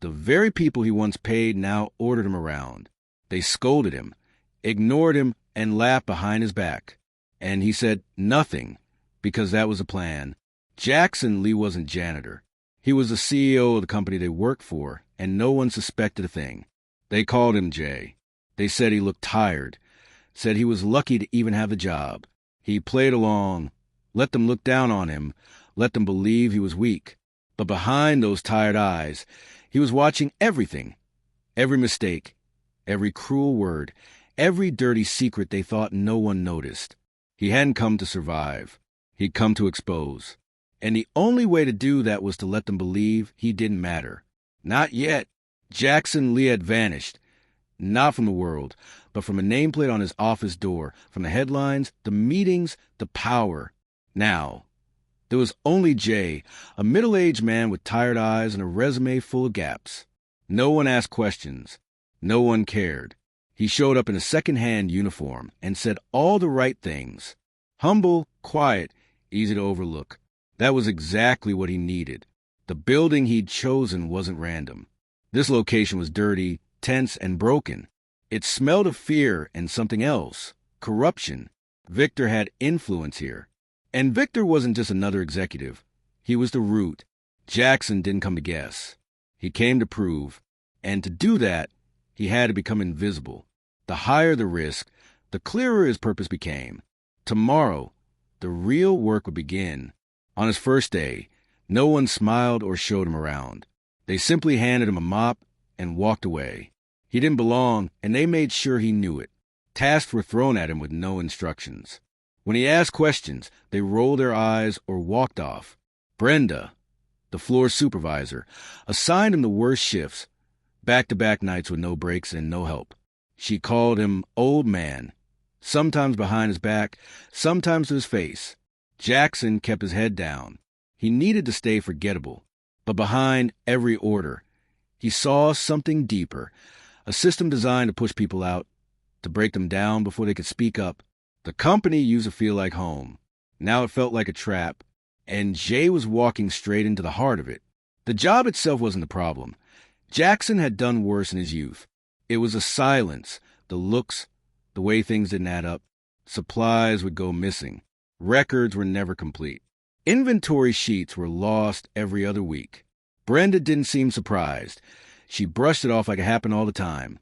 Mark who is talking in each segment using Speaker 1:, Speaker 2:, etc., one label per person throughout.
Speaker 1: The very people he once paid now ordered him around. They scolded him, ignored him, and laughed behind his back. And he said nothing, because that was the plan. Jackson Lee wasn't janitor. He was the CEO of the company they worked for, and no one suspected a thing. They called him Jay. They said he looked tired, said he was lucky to even have the job. He played along, let them look down on him, let them believe he was weak. But behind those tired eyes, he was watching everything. Every mistake, every cruel word, every dirty secret they thought no one noticed. He hadn't come to survive. He'd come to expose. And the only way to do that was to let them believe he didn't matter. Not yet. Jackson Lee had vanished. Not from the world, but from a nameplate on his office door, from the headlines, the meetings, the power. Now, there was only Jay, a middle-aged man with tired eyes and a resume full of gaps. No one asked questions. No one cared. He showed up in a second-hand uniform and said all the right things. Humble, quiet, easy to overlook. That was exactly what he needed. The building he'd chosen wasn't random. This location was dirty, tense, and broken. It smelled of fear and something else, corruption. Victor had influence here. And Victor wasn't just another executive. He was the root. Jackson didn't come to guess. He came to prove. And to do that, he had to become invisible. The higher the risk, the clearer his purpose became. Tomorrow, the real work would begin. On his first day, no one smiled or showed him around. They simply handed him a mop and walked away. He didn't belong, and they made sure he knew it. Tasks were thrown at him with no instructions. When he asked questions, they rolled their eyes or walked off. Brenda, the floor supervisor, assigned him the worst shifts, back-to-back nights with no breaks and no help. She called him Old Man, sometimes behind his back, sometimes to his face. Jackson kept his head down. He needed to stay forgettable. But behind every order, he saw something deeper, a system designed to push people out, to break them down before they could speak up. The company used to feel like home. Now it felt like a trap, and Jay was walking straight into the heart of it. The job itself wasn't the problem. Jackson had done worse in his youth. It was the silence, the looks, the way things didn't add up. Supplies would go missing. Records were never complete. Inventory sheets were lost every other week. Brenda didn't seem surprised. She brushed it off like it happened all the time.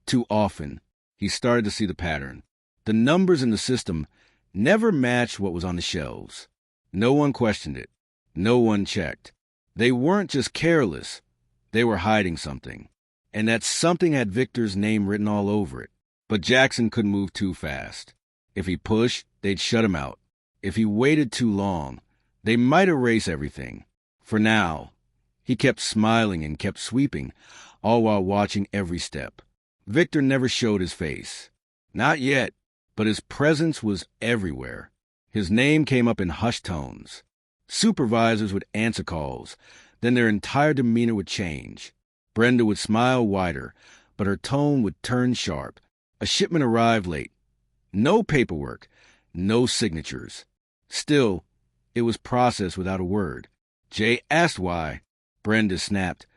Speaker 1: Too often, he started to see the pattern. The numbers in the system never matched what was on the shelves. No one questioned it. No one checked. They weren't just careless. They were hiding something. And that something had Victor's name written all over it. But Jackson couldn't move too fast. If he pushed, they'd shut him out. If he waited too long, they might erase everything. For now, he kept smiling and kept sweeping, all while watching every step. Victor never showed his face. Not yet, but his presence was everywhere. His name came up in hushed tones. Supervisors would answer calls, then their entire demeanor would change. Brenda would smile wider, but her tone would turn sharp. A shipment arrived late. No paperwork, no signatures. Still, it was processed without a word. Jay asked why. Brenda snapped,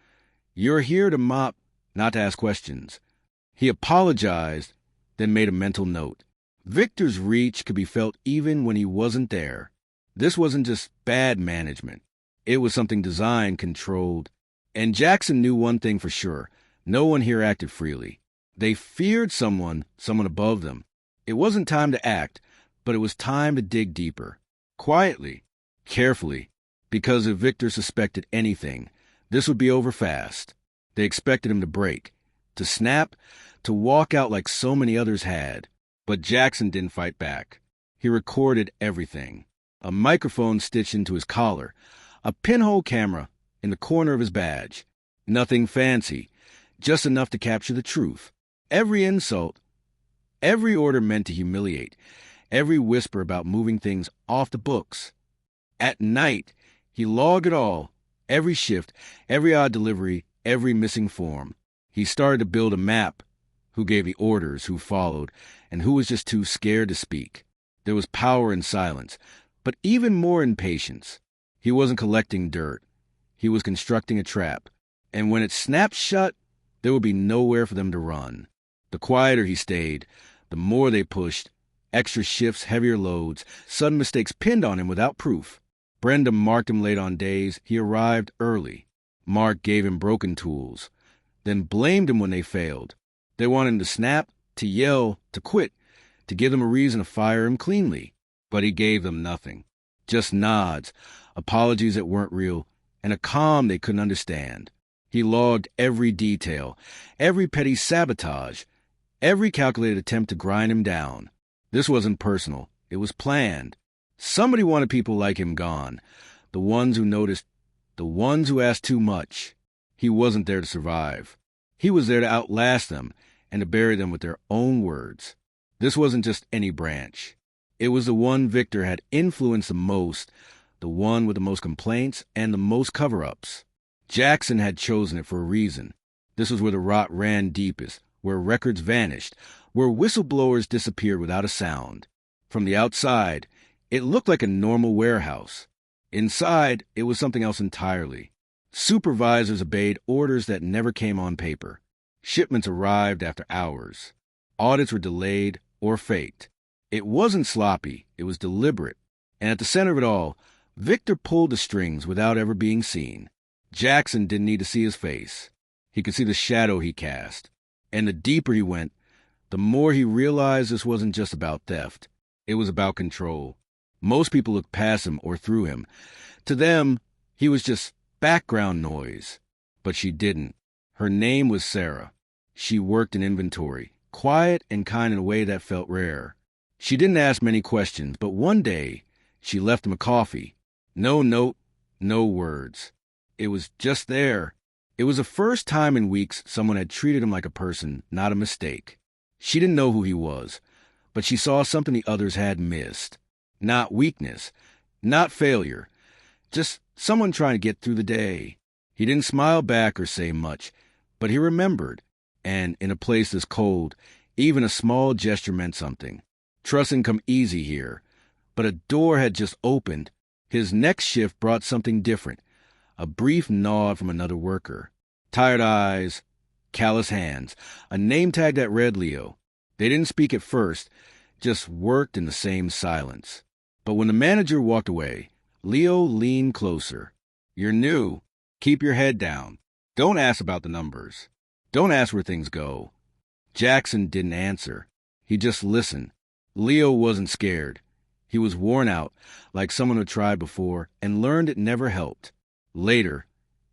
Speaker 1: "You're here to mop, not to ask questions." He apologized, then made a mental note. Victor's reach could be felt even when he wasn't there. This wasn't just bad management. It was something designed, controlled. And Jackson knew one thing for sure. No one here acted freely. They feared someone above them. It wasn't time to act, but it was time to dig deeper. Quietly, carefully, because if Victor suspected anything, this would be over fast. They expected him to break, to snap, to walk out like so many others had. But Jackson didn't fight back. He recorded everything. A microphone stitched into his collar, a pinhole camera in the corner of his badge. Nothing fancy, just enough to capture the truth. Every insult, every order meant to humiliate, every whisper about moving things off the books. At night, he logged it all, every shift, every odd delivery, every missing form. He started to build a map. Who gave the orders, who followed, and who was just too scared to speak. There was power in silence, but even more in patience. He wasn't collecting dirt. He was constructing a trap. And when it snapped shut, there would be nowhere for them to run. The quieter he stayed, the more they pushed. Extra shifts, heavier loads, sudden mistakes pinned on him without proof. Brenda marked him late on days he arrived early. Mark gave him broken tools, then blamed him when they failed. They wanted him to snap, to yell, to quit, to give them a reason to fire him cleanly. But he gave them nothing. Just nods, apologies that weren't real, and a calm they couldn't understand. He logged every detail, every petty sabotage, every calculated attempt to grind him down. This wasn't personal. It was planned. Somebody wanted people like him gone. The ones who noticed, the ones who asked too much. He wasn't there to survive. He was there to outlast them and to bury them with their own words. This wasn't just any branch. It was the one Victor had influenced the most, the one with the most complaints and the most cover-ups. Jackson had chosen it for a reason. This was where the rot ran deepest, where records vanished, where whistleblowers disappeared without a sound. From the outside, it looked like a normal warehouse. Inside, it was something else entirely. Supervisors obeyed orders that never came on paper. Shipments arrived after hours. Audits were delayed or faked. It wasn't sloppy, it was deliberate. And at the center of it all, Victor pulled the strings without ever being seen. Jackson didn't need to see his face. He could see the shadow he cast. And the deeper he went, the more he realized this wasn't just about theft. It was about control. Most people looked past him or through him. To them, he was just background noise. But she didn't. Her name was Sarah. She worked in inventory, quiet and kind in a way that felt rare. She didn't ask many questions, but one day, she left him a coffee. No note, no words. It was just there. It was the first time in weeks someone had treated him like a person, not a mistake. She didn't know who he was, but she saw something the others had missed. Not weakness, not failure, just someone trying to get through the day. He didn't smile back or say much, but he remembered, and in a place this cold, even a small gesture meant something. Trust didn't come easy here, but a door had just opened. His next shift brought something different, a brief nod from another worker. Tired eyes, callous hands, a name tag that read Leo. They didn't speak at first, just worked in the same silence. But when the manager walked away, Leo leaned closer. "You're new. Keep your head down. Don't ask about the numbers. Don't ask where things go." Jackson didn't answer. He just listened. Leo wasn't scared. He was worn out, like someone who tried before and learned it never helped. Later,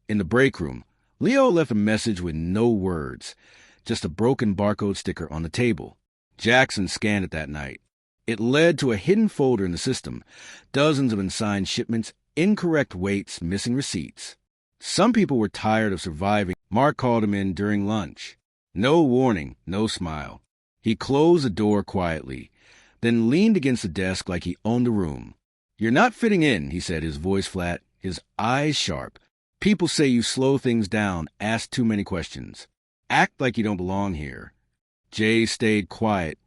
Speaker 1: in the break room, Leo left a message with no words, just a broken barcode sticker on the table. Jackson scanned it that night. It led to a hidden folder in the system, dozens of unsigned shipments, incorrect weights, missing receipts. Some people were tired of surviving. Mark called him in during lunch. No warning, no smile. He closed the door quietly, then leaned against the desk like he owned the room. "You're not fitting in," he said, his voice flat, his eyes sharp. "People say you slow things down, ask too many questions. Act like you don't belong here." Jay stayed quiet,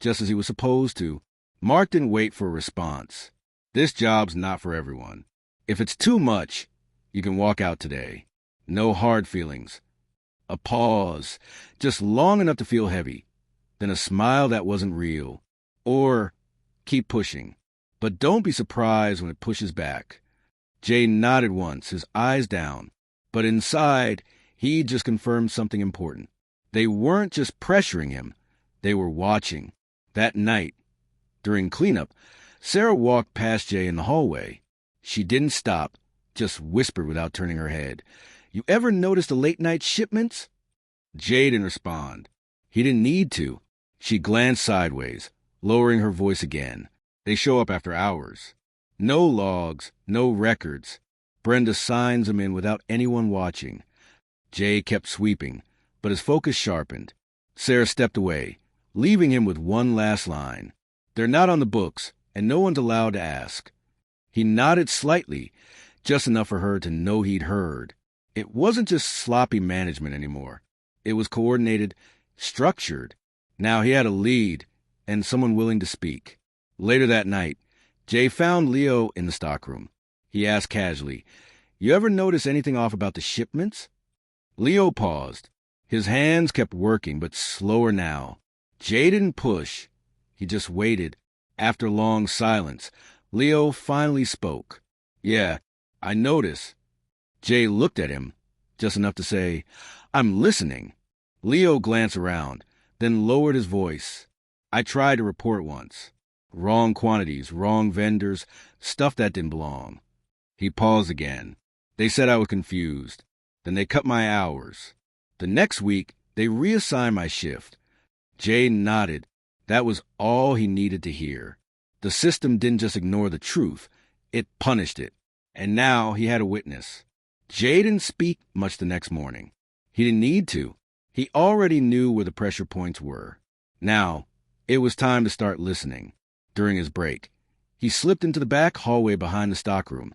Speaker 1: just as he was supposed to. Mark didn't wait for a response. "This job's not for everyone. If it's too much, you can walk out today. No hard feelings." A pause, just long enough to feel heavy. Then a smile that wasn't real. Or, "Keep pushing. But don't be surprised when it pushes back." Jay nodded once, his eyes down. But inside, he just confirmed something important. They weren't just pressuring him. They were watching. That night, during cleanup, Sarah walked past Jay in the hallway. She didn't stop, just whispered without turning her head. "You ever notice the late-night shipments?" Jay didn't respond. He didn't need to. She glanced sideways, lowering her voice again. "They show up after hours. No logs, no records. Brenda signs them in without anyone watching." Jay kept sweeping, but his focus sharpened. Sarah stepped away, leaving him with one last line. "They're not on the books, and no one's allowed to ask." He nodded slightly, just enough for her to know he'd heard. It wasn't just sloppy management anymore. It was coordinated, structured. Now he had a lead, and someone willing to speak. Later that night, Jay found Leo in the stockroom. He asked casually, "You ever notice anything off about the shipments?" Leo paused. His hands kept working, but slower now. Jay didn't push. He just waited. After a long silence, Leo finally spoke. "Yeah, I notice." Jay looked at him, just enough to say, "I'm listening." Leo glanced around, then lowered his voice. "I tried to report once. Wrong quantities, wrong vendors, stuff that didn't belong." He paused again. "They said I was confused. Then they cut my hours. The next week, they reassigned my shift." Jay nodded. That was all he needed to hear. The system didn't just ignore the truth, it punished it. And now he had a witness. Jay didn't speak much the next morning. He didn't need to. He already knew where the pressure points were. Now, it was time to start listening. During his break, he slipped into the back hallway behind the stockroom.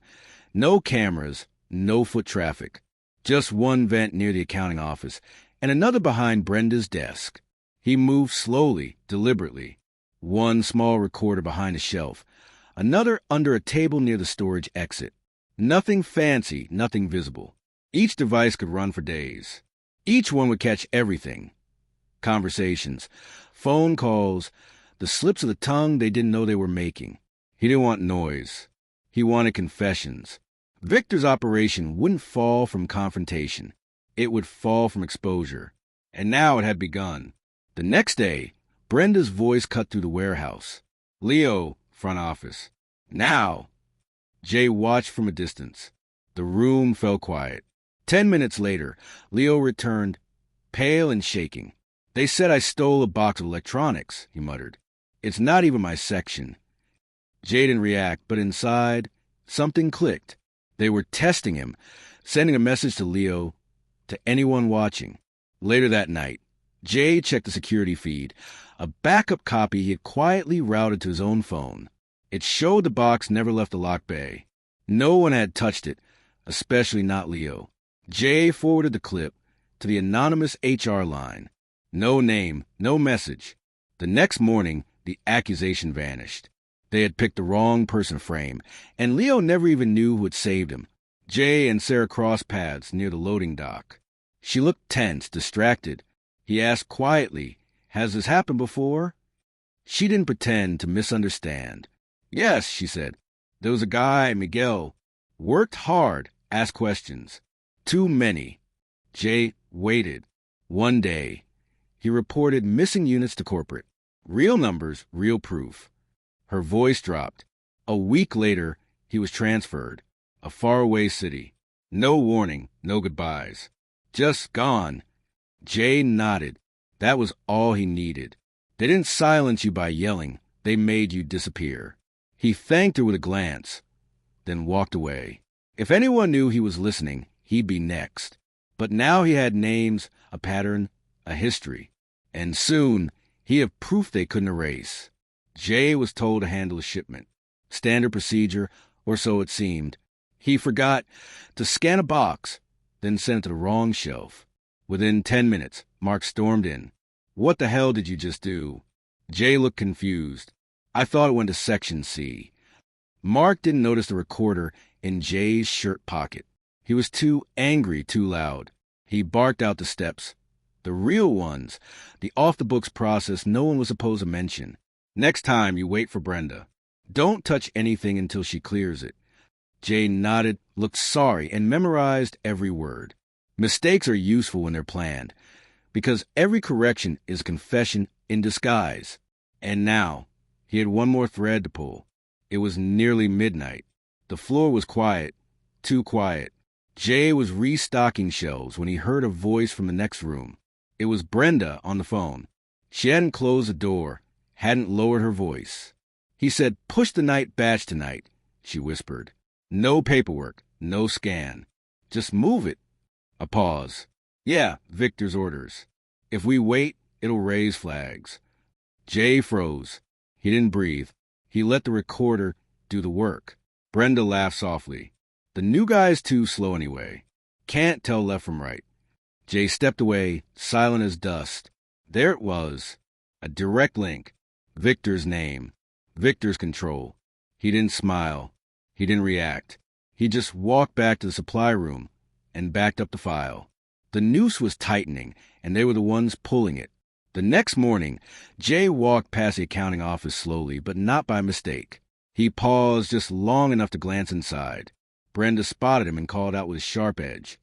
Speaker 1: No cameras, no foot traffic. Just one vent near the accounting office, and another behind Brenda's desk. He moved slowly, deliberately. One small recorder behind a shelf, another under a table near the storage exit. Nothing fancy, nothing visible. Each device could run for days. Each one would catch everything. Conversations, phone calls, the slips of the tongue they didn't know they were making. He didn't want noise. He wanted confessions. Victor's operation wouldn't fall from confrontation. It would fall from exposure. And now it had begun. The next day, Brenda's voice cut through the warehouse. "Leo, front office. Now." Jay watched from a distance. The room fell quiet. 10 minutes later, Leo returned, pale and shaking. "They said I stole a box of electronics," he muttered. "It's not even my section." Jay didn't react, but inside, something clicked. They were testing him, sending a message to Leo, to anyone watching. Later that night, Jay checked the security feed, a backup copy he had quietly routed to his own phone. It showed the box never left the lock bay. No one had touched it, especially not Leo. Jay forwarded the clip to the anonymous HR line. No name, no message. The next morning, the accusation vanished. They had picked the wrong person frame, and Leo never even knew who had saved him. Jay and Sarah crossed paths near the loading dock. She looked tense, distracted. He asked quietly, "Has this happened before?" She didn't pretend to misunderstand. "Yes," she said. "There was a guy, Miguel. Worked hard, asked questions. Too many." Jay waited. One day, he reported missing units to corporate. Real numbers, real proof. Her voice dropped. A week later, he was transferred. A faraway city. No warning, no goodbyes. Just gone. Jay nodded. That was all he needed. They didn't silence you by yelling. They made you disappear. He thanked her with a glance, then walked away. If anyone knew he was listening, he'd be next. But now he had names, a pattern, a history. And soon, he had proof they couldn't erase. Jay was told to handle a shipment. Standard procedure, or so it seemed. He forgot to scan a box, then sent it to the wrong shelf. Within 10 minutes, Mark stormed in. "What the hell did you just do?" Jay looked confused. "I thought it went to Section C." Mark didn't notice the recorder in Jay's shirt pocket. He was too angry, too loud. He barked out the steps. The real ones, the off-the-books process no one was supposed to mention. "Next time, you wait for Brenda. Don't touch anything until she clears it." Jay nodded, looked sorry, and memorized every word. Mistakes are useful when they're planned, because every correction is a confession in disguise. And now, he had one more thread to pull. It was nearly midnight. The floor was quiet, too quiet. Jay was restocking shelves when he heard a voice from the next room. It was Brenda on the phone. She hadn't closed the door, hadn't lowered her voice. He said, "Push the night batch tonight," she whispered. "No paperwork, no scan. Just move it." A pause. "Yeah, Victor's orders. If we wait, it'll raise flags." Jay froze. He didn't breathe. He let the recorder do the work. Brenda laughed softly. "The new guy's too slow anyway. Can't tell left from right." Jay stepped away, silent as dust. There it was. A direct link. Victor's name. Victor's control. He didn't smile. He didn't react. He just walked back to the supply room and backed up the file. The noose was tightening, and they were the ones pulling it. The next morning, Jay walked past the accounting office slowly, but not by mistake. He paused just long enough to glance inside. Brenda spotted him and called out with a sharp edge.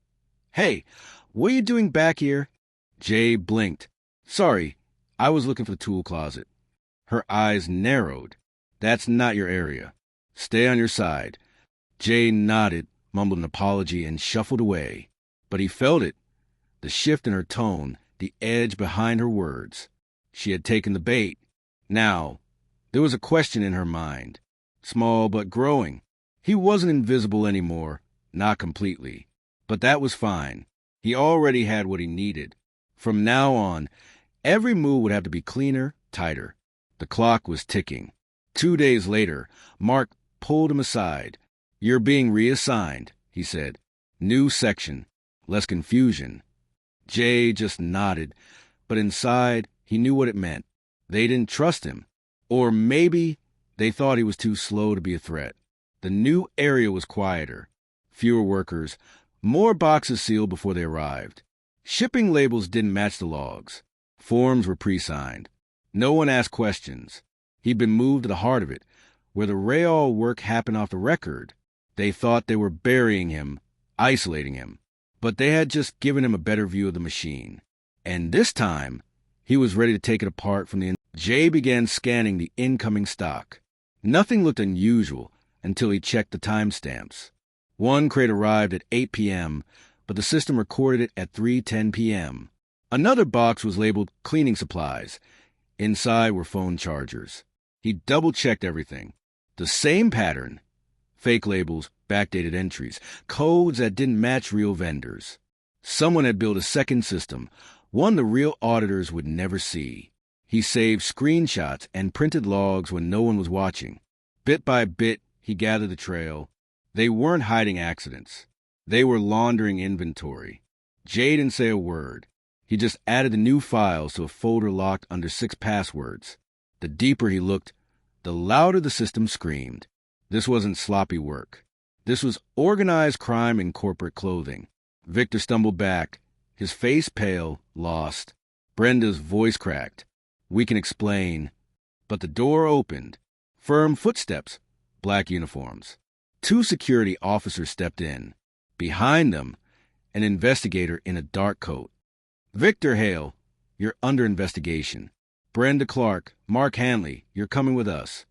Speaker 1: "Hey, what are you doing back here?" Jay blinked. "Sorry, I was looking for the tool closet." Her eyes narrowed. "That's not your area. Stay on your side." Jay nodded, mumbled an apology, and shuffled away. But he felt it. The shift in her tone, the edge behind her words. She had taken the bait. Now, there was a question in her mind. Small but growing. He wasn't invisible anymore. Not completely. But that was fine. He already had what he needed. From now on, every move would have to be cleaner, tighter. The clock was ticking. 2 days later, Mark pulled him aside. "You're being reassigned," he said. "New section. Less confusion." Jay just nodded, but inside, he knew what it meant. They didn't trust him. Or maybe they thought he was too slow to be a threat. The new area was quieter. Fewer workers. More boxes sealed before they arrived. Shipping labels didn't match the logs. Forms were pre-signed. No one asked questions. He'd been moved to the heart of it, where the Rayall work happened off the record. They thought they were burying him, isolating him. But they had just given him a better view of the machine. And this time, he was ready to take it apart from the inside. Jay began scanning the incoming stock. Nothing looked unusual until he checked the timestamps. One crate arrived at 8 p.m., but the system recorded it at 3:10 p.m. Another box was labeled cleaning supplies. Inside were phone chargers. He double-checked everything. The same pattern. Fake labels, backdated entries, codes that didn't match real vendors. Someone had built a second system, one the real auditors would never see. He saved screenshots and printed logs when no one was watching. Bit by bit, he gathered the trail. They weren't hiding accidents. They were laundering inventory. Jay didn't say a word. He just added the new files to a folder locked under 6 passwords. The deeper he looked, the louder the system screamed. This wasn't sloppy work. This was organized crime in corporate clothing. Victor stumbled back, his face pale, lost. Brenda's voice cracked. "We can explain." But the door opened. Firm footsteps, black uniforms. 2 security officers stepped in. Behind them, an investigator in a dark coat. "Victor Hale, you're under investigation. Brenda Clark, Mark Hanley, you're coming with us."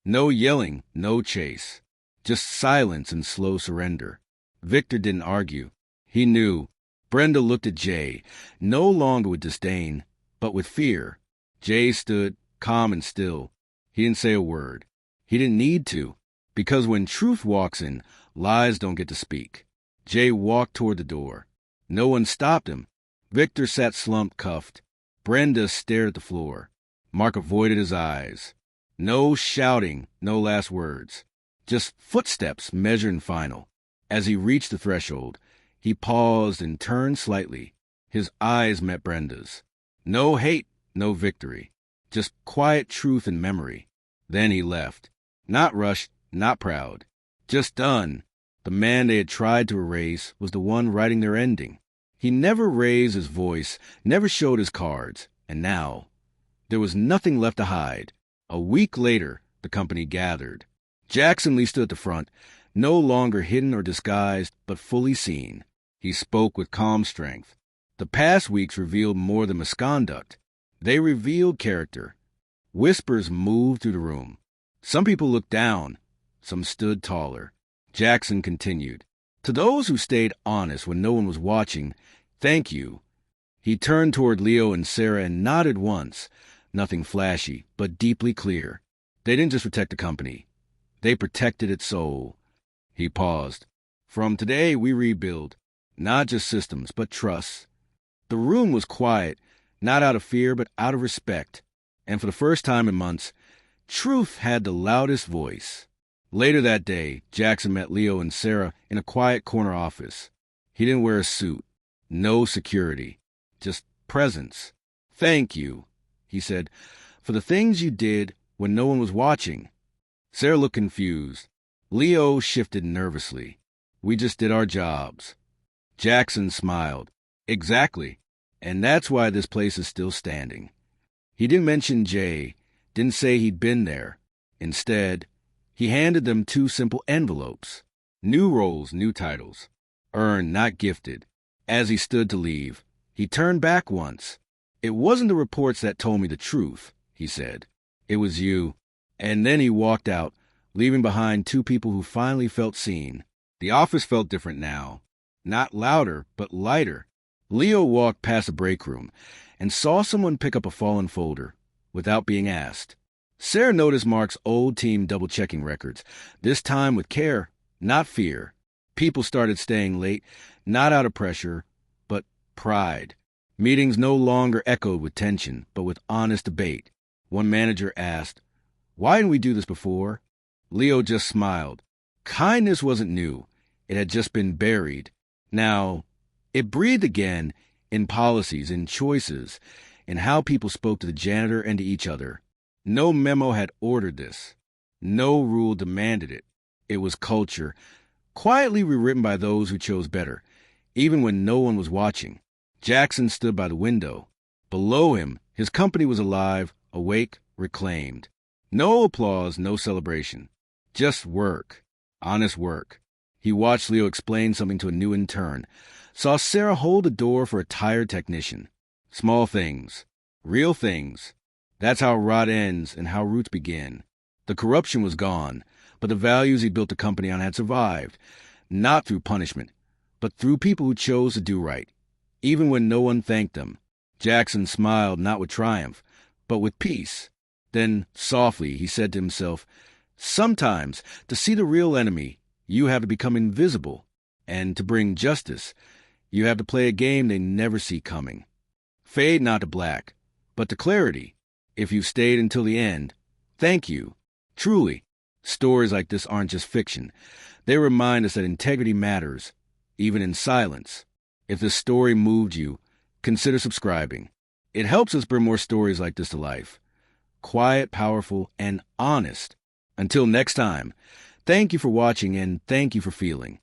Speaker 1: No yelling, no chase. Just silence and slow surrender. Victor didn't argue. He knew. Brenda looked at Jay, no longer with disdain, but with fear. Jay stood, calm and still. He didn't say a word. He didn't need to, because when truth walks in, lies don't get to speak. Jay walked toward the door. No one stopped him. Victor sat slumped, cuffed. Brenda stared at the floor. Mark avoided his eyes. No shouting, no last words. Just footsteps, measured and final. As he reached the threshold, he paused and turned slightly. His eyes met Brenda's. No hate, no victory. Just quiet truth and memory. Then he left. Not rushed, not proud. Just done. The man they had tried to erase was the one writing their ending. He never raised his voice, never showed his cards. And now, there was nothing left to hide. A week later, the company gathered. Jackson Lee stood at the front, no longer hidden or disguised, but fully seen. He spoke with calm strength. The past weeks revealed more than misconduct. They revealed character. Whispers moved through the room. Some people looked down. Some stood taller. Jackson continued. "To those who stayed honest when no one was watching, thank you." He turned toward Leo and Sarah and nodded once. Nothing flashy, but deeply clear. They didn't just protect the company. They protected its soul. He paused. "From today, we rebuild. Not just systems, but trust." The room was quiet, not out of fear, but out of respect. And for the first time in months, truth had the loudest voice. Later that day, Jackson met Leo and Sarah in a quiet corner office. He didn't wear a suit. No security. Just presence. "Thank you," he said, "for the things you did when no one was watching." Sarah looked confused. Leo shifted nervously. "We just did our jobs." Jackson smiled. Exactly. And that's why this place is still standing. He didn't mention Jay, didn't say he'd been there. Instead, he handed them two simple envelopes. New roles, new titles. Earned, not gifted. As he stood to leave, he turned back once. It wasn't the reports that told me the truth, he said. It was you. And then he walked out, leaving behind two people who finally felt seen. The office felt different now. Not louder, but lighter. Leo walked past a break room and saw someone pick up a fallen folder without being asked. Sarah noticed Mark's old team double-checking records, this time with care, not fear. People started staying late, not out of pressure, but pride. Meetings no longer echoed with tension, but with honest debate. One manager asked, "Why didn't we do this before?" Leo just smiled. Kindness wasn't new. It had just been buried. Now, it breathed again in policies, in choices, in how people spoke to the janitor and to each other. No memo had ordered this. No rule demanded it. It was culture, quietly rewritten by those who chose better, even when no one was watching. Jackson stood by the window. Below him, his company was alive, awake, reclaimed. No applause, no celebration. Just work. Honest work. He watched Leo explain something to a new intern. Saw Sarah hold a door for a tired technician. Small things. Real things. That's how rot ends and how roots begin. The corruption was gone, but the values he built the company on had survived. Not through punishment, but through people who chose to do right, even when no one thanked them. Jackson smiled not with triumph, but with peace. Then, softly, he said to himself, "Sometimes, to see the real enemy, you have to become invisible. And to bring justice, you have to play a game they never see coming. Fade not to black, but to clarity. If you've stayed until the end, thank you. Truly, stories like this aren't just fiction. They remind us that integrity matters, even in silence. If this story moved you, consider subscribing. It helps us bring more stories like this to life. Quiet, powerful, and honest. Until next time, thank you for watching and thank you for feeling.